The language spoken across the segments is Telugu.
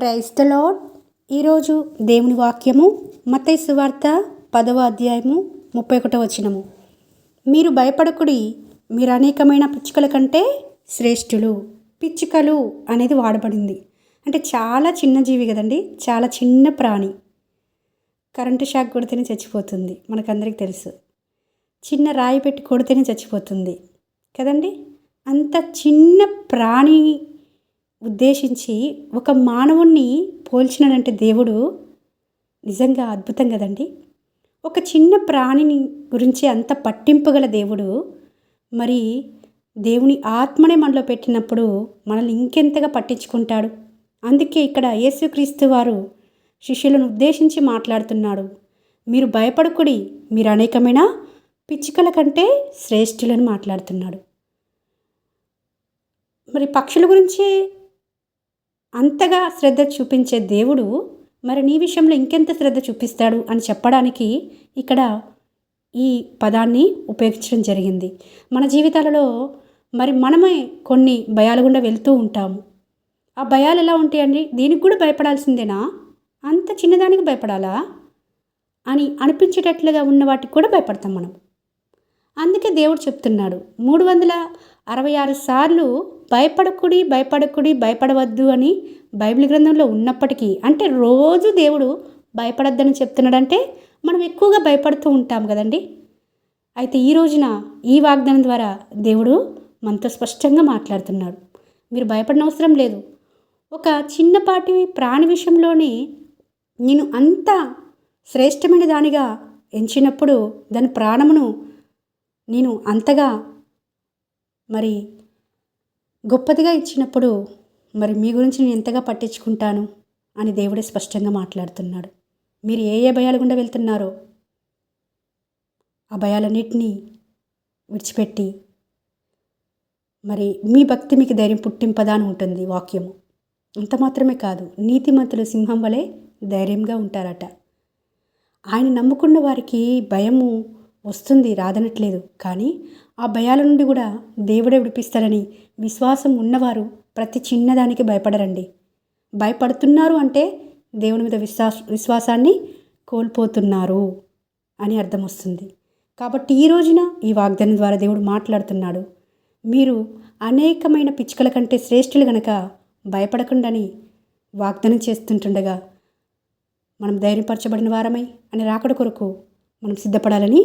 Praise the lord. ఈరోజు దేవుని వాక్యము మత్తయి సువార్త 10వ అధ్యాయము 31వ వచనము. మీరు భయపడకుడి, మీరు అనేకమైన పిచ్చుకల కంటే శ్రేష్ఠులు. పిచ్చుకలు అనేది వాడబడింది అంటే చాలా చిన్న జీవి కదండి, చాలా చిన్న ప్రాణి. కరెంటు షాక్ కొడితేనే చచ్చిపోతుంది, మనకందరికీ తెలుసు. చిన్న రాయి పెట్టి కొడితేనే చచ్చిపోతుంది కదండి. అంత చిన్న ప్రాణి ఉద్దేశించి ఒక మానవుణ్ణి పోల్చినాడంటే దేవుడు నిజంగా అద్భుతం కదండి. ఒక చిన్న ప్రాణిని గురించి అంత పట్టింపుగల దేవుడు మరి దేవుని ఆత్మనే మనలో పెట్టినప్పుడు మనల్ని ఇంకెంతగా పట్టించుకుంటాడు. అందుకే ఇక్కడ యేసుక్రీస్తు వారు శిష్యులను ఉద్దేశించి మాట్లాడుతున్నాడు. మీరు భయపడకుడి, మీరు అనేకమైన పిచ్చుకల కంటే శ్రేష్ఠులని మాట్లాడుతున్నాడు. మరి పక్షుల గురించి అంతగా శ్రద్ధ చూపించే దేవుడు మరి నీ విషయంలో ఇంకెంత శ్రద్ధ చూపిస్తాడు అని చెప్పడానికి ఇక్కడ ఈ పదాన్ని ఉపయోగించడం జరిగింది. మన జీవితాలలో మరి మనమే కొన్ని భయాల గుండా వెళ్తూ ఉంటాము. ఆ భయాలు ఎలా ఉంటాయండి? దీనికి కూడా భయపడాల్సిందేనా? అంత చిన్నదానికి భయపడాలా అని అనిపించేటట్లుగా ఉన్న వాటికి కూడా భయపడతాం మనం. అందుకే దేవుడు చెప్తున్నాడు 366 సార్లు భయపడకుడి, భయపడకుడి, భయపడవద్దు అని బైబిల్ గ్రంథంలో ఉన్నప్పటికీ, అంటే రోజు దేవుడు భయపడద్దని చెప్తున్నాడంటే మనం ఎక్కువగా భయపడుతూ ఉంటాం కదండి. అయితే ఈ రోజున ఈ వాగ్దానం ద్వారా దేవుడు మనతో స్పష్టంగా మాట్లాడుతున్నాడు. మీరు భయపడనవసరం లేదు. ఒక చిన్నపాటి ప్రాణి విషయంలోనే నేను అంత శ్రేష్టమైన దానిగా ఎంచినప్పుడు దాని ప్రాణమును నేను అంతగా మరి గొప్పదిగా ఇచ్చినప్పుడు మరి మీ గురించి నేను ఎంతగా పట్టించుకుంటాను అని దేవుడే స్పష్టంగా మాట్లాడుతున్నాడు. మీరు ఏ ఏ భయాలు గుండా వెళ్తున్నారో ఆ భయాలన్నిటినీ విడిచిపెట్టి మరి మీ భక్తి మీకు ధైర్యం పుట్టింపదా అని ఉంటుంది వాక్యము. అంత మాత్రమే కాదు, నీతిమంతులు సింహం వలె ధైర్యంగా ఉంటారట. ఆయన నమ్ముకున్న వారికి భయము వస్తుంది, రాదనట్లేదు. కానీ ఆ భయాల నుండి కూడా దేవుడే విడిపిస్తాడని విశ్వాసం ఉన్నవారు ప్రతి చిన్నదానికి భయపడరండి. భయపడుతున్నారు అంటే దేవుని మీద విశ్వాసాన్ని కోల్పోతున్నారు అని అర్థం వస్తుంది. కాబట్టి ఈ రోజున ఈ వాగ్దానం ద్వారా దేవుడు మాట్లాడుతున్నాడు. మీరు అనేకమైన పిచ్చుకల కంటే శ్రేష్ఠులు గనక భయపడకుండాని వాగ్దానం చేస్తుంటుండగా మనం ధైర్యపరచబడిన వారమై అని రాకడ కొరకు మనం సిద్ధపడాలని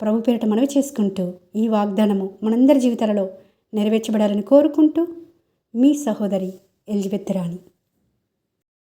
ప్రభు పేరిట మనవి చేసుకుంటూ ఈ వాగ్దానము మనందరి జీవితాలలో నెరవేర్చబడాలని కోరుకుంటూ మీ సహోదరి ఎలిజబెత్ రాణి.